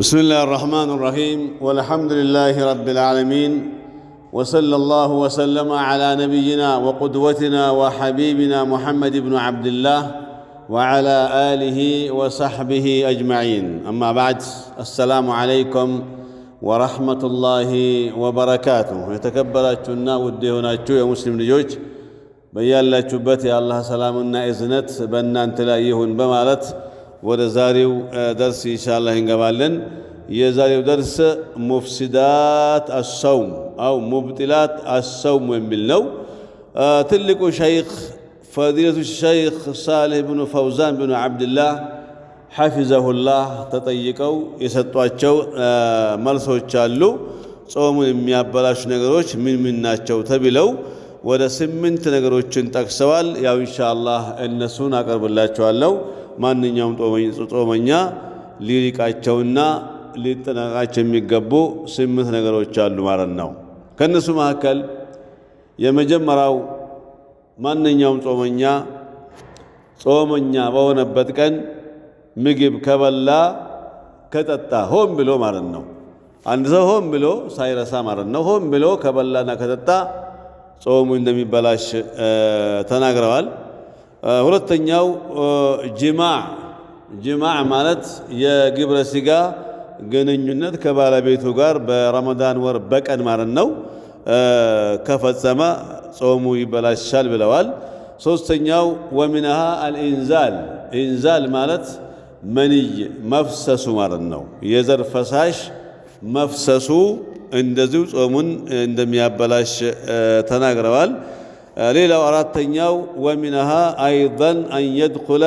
بسم الله الرحمن الرحيم والحمد لله رب العالمين وصلى الله وسلم على نبينا وقدوتنا وحبيبنا محمد بن عبد الله وعلى آله وصحبه أجمعين أما بعد السلام عليكم ورحمة الله وبركاته يتكبراتنا وديهناتشو يا مسلم لجوج بيالاችሁ በት የአላህ ሰላምና እዝነት በእናንተ ላይ ይሁን በማለት ወደ ዛሬው درس ኢንሻአላህ እንገባለን። የዛሬው درس ሙፍሲዳት አልሰውም አው ሙብጢላት አልሰውም የሚል ነው። ትልቁ ሸይኽ ፈዲለቱ ሸይኽ ሳሊህ ብኑ ፈውዛን ብኑ አብድላህ ሐፊዘሁላህ ተጠይቀው የሰጧቸው መልሶች አሉ። ጾሙን የሚያበላሹ ነገሮች ምን ናቸው ተብለው ወደ 8 ነገሮችን ጠቅሰዋል። ያው ኢንሻአላህ እነሱን አቀርብላችኋለሁ። ማንኛውም ጾመኛ ሊሪቃቸውና ሊጠነቀቃቸው የሚገቡ 8 ነገሮች አሉ ማለት ነው። ከነሱ መካከል የመጀመሪያው ማንኛውም ጾመኛ በሆነበት ቀን ምግብ ከበላ ከጠጣ ሆን ብሎ ማለት ነው። አንድ ሰው ሆን ብሎ ሳይረሳ ማለት ነው ሆን ብሎ ከበላና ከጠጣ ጾሙ እንደሚበላሽ ተናግረዋል። ሁለተኛው ጅማዕ ማለት የግብረ ስጋ ግንኙነት ከባለቤቱ ጋር በረመዳን ወር በቀን ማለት ነው ከፈጸመ ጾሙ ይበላሻል ብለዋል። ሶስተኛው ወሚንሃ ኢንዛል ማለት መንይ መፍሰሱ ማለት ነው። የዘር ፈሳሽ መፍሰሱ እንደዚሁ ጾሙን እንደሚያበላሽ ተናግረዋል። ሌላው አራተኛው ወሚንሃ አይضን አን የድኹለ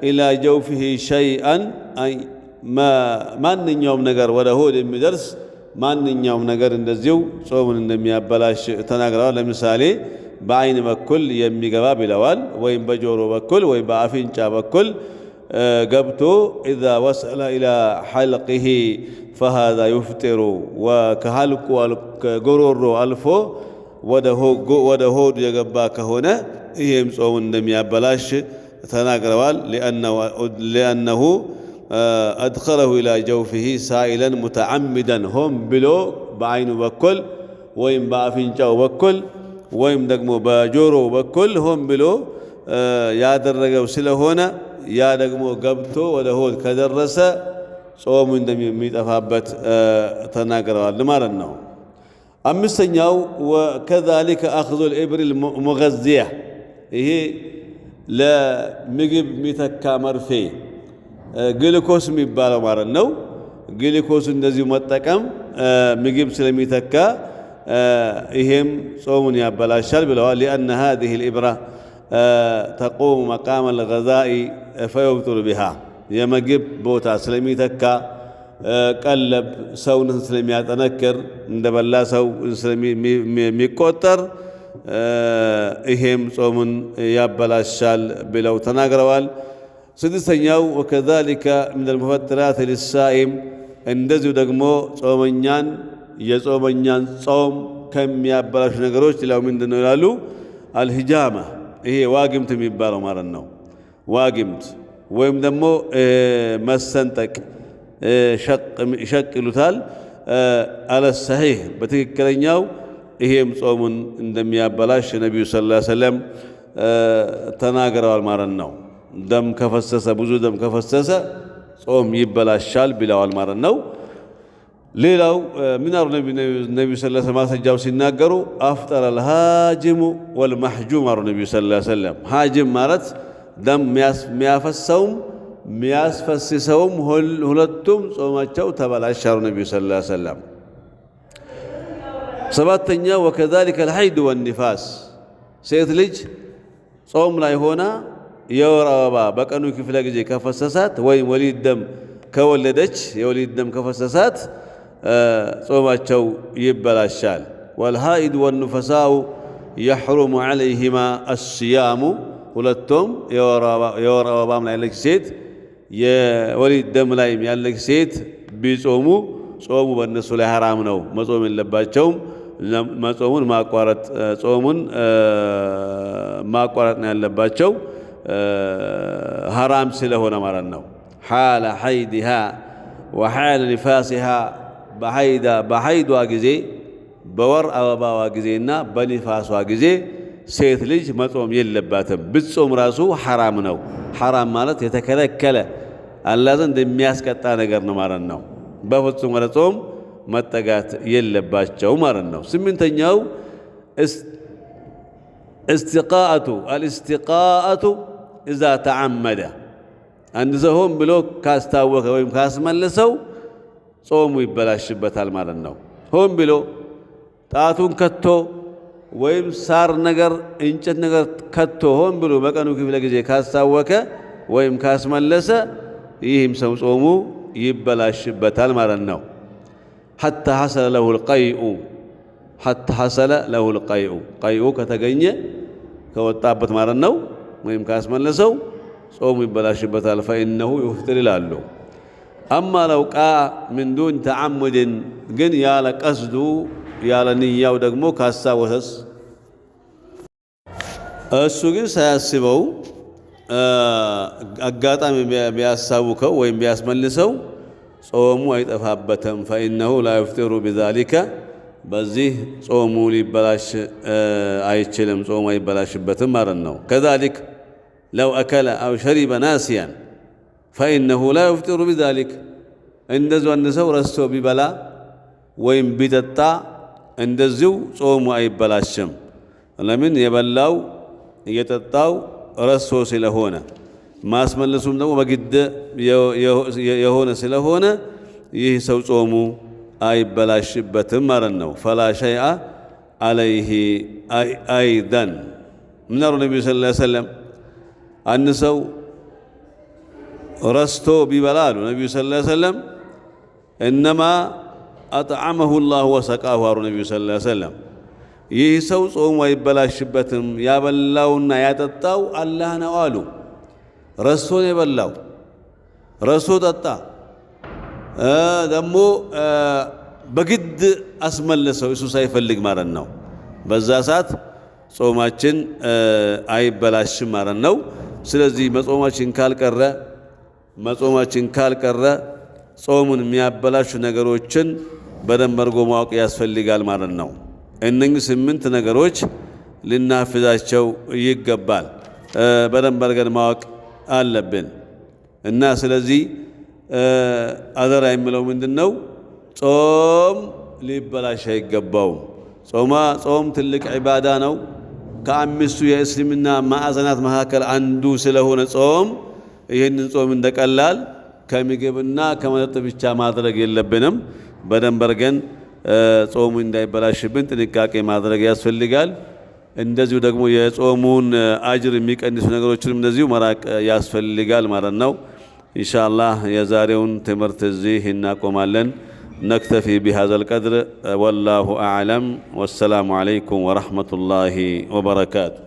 ኢላ ጀውፊሂ ሸይአን ማንኛውም ነገር ወደ ሆድ የሚደርስ ማንኛውም ነገር እንደዚሁ ጾሙን እንደሚያበላሽ ተናግረዋል። ለምሳሌ በአይን በኩል የሚገባ ብለዋል፣ ወይም በጆሮ በኩል ወይም በአፍንጫ በኩል ገብቶ ኢዛ ወሰለ ኢላ ሐልቂሂ ፈሃዛ ዩፍጢሩ ከሐልቁ ከጎሮሮ አልፎ ወደ ሆድ የገባ ከሆነ ይህም ጾሙን እንደሚያበላሽ ተናግረዋል። ሊአነሁ አድኸለሁ ኢላ ጀውፊሂ ሳኢለን ሙተዓሚደን ሆን ብሎ በአይኑ በኩል ወይም በአፍንጫው በኩል ወይም ደግሞ በጆሮ በኩል ሆን ብሎ ያደረገው ስለሆነ ያ ደግሞ ገብቶ ወደ ሆድ ከደረሰ ጾሙ እንደሚጠፋበት ተናግረዋል ማለት ነው። አምስተኛው ወከዛሊከ አኽዙ الإبر المغذية ይሄ ለምግብ የሚተካ መርፌ ግሉኮስ የሚባለው ማለት ነው። ግሉኮስ እንደዚሁ መጠቀም ምግብ ስለሚተካ ይሄም ጾሙን ያበላሻል ብለዋል። لأن هذه الإبرة تقوم مقام الغذاء فيبطل بها የምግብ ቦታ ስለሚተካ ቀለብ ሰውን ስለሚያጠነክር እንደበላ ሰው ስለሚቆጠር ይሄም ጾሙን ያበላሻል ብለው ተናግረዋል። ስድስተኛው ወከዛሊከ من المفطرات للصائم እንደዚሁ ደግሞ የጾመኛን ጾም ከሚያበላሹ ነገሮች ሌላው ምንድነው ይላሉ? አልሂጃማ ይሄ ዋግምት የሚባለው ማለት ነው። ዋግምት ወይም ደግሞ መሰንጠቅ ሸቅ ይሉታል። አለ ሰሒህ በትክክለኛው ይሄም ጾሙን እንደሚያበላሽ ነቢዩ ሰለላሁ ዐለይሂ ወሰለም ተናግረዋል ማለት ነው። ብዙ ደም ከፈሰሰ ጾም ይበላሻል ብለዋል ማለት ነው። ሌላው ምናሩ ነቢዩ ሰለላሁ ዐለይሂ ወሰለም ማስረጃው ሲናገሩ አፍጠረ አልሃጅሙ ወልመሕጁም አሉ ነቢዩ ሰለላሁ ዐለይሂ ወሰለም። ሃጅም ማለት ደም የሚያፈሰውም የሚያስፈስሰውም ሁለቱም ጾማቸው ተበላሻሉ ነቢዩ ሰለላሁ ዐለይሂ ወሰለም። ሰባተኛ ወከዛሊከ አልሐይድ ወንኒፋስ ሴት ልጅ ጾም ላይ ሆና የወር አበባ በቀኑ ክፍለ ጊዜ ከፈሰሳት ወይም ወሊድ ደም ከወለደች የወሊድ ደም ከፈሰሳት ጾማቸው ይበላሻል። ወልሐይድ ወንኑፈሳኡ የሕሩሙ ዐለይሂማ አስያሙ ሁለቱም የወር አበባም ላይ ያለች ሴት የወሊድ ደም ላይ ያለች ሴት ቢጾሙ ጾሙ በእነሱ ላይ ሐራም ነው፣ መጾም የለባቸውም። ጾሙን ማቋረጥ ነው ያለባቸው ሐራም ስለሆነ ማለት ነው። ሓለ ሐይድሃ وحال نفاسها بحيد واجزي بور أبا واجزينا بنفاس واجزي سيت لج مصوم يلباتم بتصوم راسو حرام نو حرام مالت يتكلكل اللازم እንደሚያስቀጣ ነገር ነው ማለት ነው በፍጹም ወደ ጾም መጠጋት የለባቸው ማለት ነው ስምንተኛው الاستقاءة إذا تعمد አንድ ሰው ሆን ብሎ ካስታወከ ወይም ካስመለሰው ጾሙ ይበላሽበታል ማለት ነው ሆን ብሎ ጣቱን ከቶ ወይም ሳር ነገር እንጨት ነገር ከቶ ሆን ብሎ በቀኑ ክፍለ ጊዜ ካስታወከ ወይም ካስመለሰ ይህም ሰው ጾሙ ይበላሽበታል ማለት ነው حتى حصل له القيء قيء ከተገኘ ከወጣበት ማለት ነው ወይም ካስመለሰው ጾሙ ይበላሽበታል فإنه يفطر ይላሉ أما لو قاء من دون تعمد ግን ያለ ቀስዱ ያለ ንያው ደግሞ ካሳወሰስ እሱ ግን ሳያስበው አጋጣሚ ቢያሳውከው ወይም ቢያስመልሰው ጾሙ አይጠፋበትም فإنه لا يفطر بذلك በዚህ ጾሙ ሊበላሽ አይችልም ጾሙ አይበላሽበትም ማለት ነው كذلك لو أكل أو شرب ناسيا فإنه لا يفطر بذلك እንደዚሁ አንድ ሰው ረስቶ ቢበላ ወይም ቢጠጣ እንደዚሁ ጾሙ አይበላሽም ለምን የበላው እየጠጣው ረስቶ ስለሆነ ማስመለሱም ደግሞ በግድ የሆነ ስለሆነ ይህ ሰው ጾሙ አይበላሽበትም ማለት ነው فلا شيء عليه أيضا من النبي صلى الله عليه وسلم አንድ ሰው ረስቶ ቢበላ አሉ ነብዩ ሰለላሁ ዐለይሂ ወሰለም انما اطعمه الله وسقاه አሉ ነብዩ ሰለላሁ ዐለይሂ ወሰለም ይህ ሰው ጾሙ አይበላሽበትም ያበላውና ያጠጣው አላህ ነው አሉ ረስቶ ነው የበላው ረስቶ ጠጣ ደግሞ በግድ አስመለሰው እሱ ሳይፈልግ ማለት ነው በዛ ሰዓት ጾማችን አይበላሽም ማለት ነው ስለዚህ መጾማችን ካልቀረ ጾሙን የሚያበላሹ ነገሮችን በደንብ አድርጎ ማወቅ ያስፈልጋል ማለት ነው እነኚህ 8 ነገሮች ልናፍዛቸው ይገባል በደንብ አድርገን ማወቅ አለብን እና ስለዚህ አደራ የሚለው ምንድነው ጾም ሊበላሽ አይገባውም ጾም ትልቅ ዒባዳ ነው ከአምስቱ የእስልምና ማዕዘናት መካከል አንዱ ስለሆነ ጾም ይህንን ጾም እንደቀላል ከምግብና ከመጠጥ ብቻ ማድረግ የለብንም በደንብ አድርገን ጾሙ እንዳይበላሽብን ጥንቃቄ ማድረግ ያስፈልጋል እንደዚሁ ደግሞ የጾሙን አጅር የሚቀንሱ ነገሮችንም እንደዚሁ መራቅ ያስፈልጋል ማለት ነው ኢንሻአላህ የዛሬውን ትምህርት እዚህ እናቆማለን نكتفي بهذا القدر والله أعلم والسلام عليكم ورحمة الله وبركاته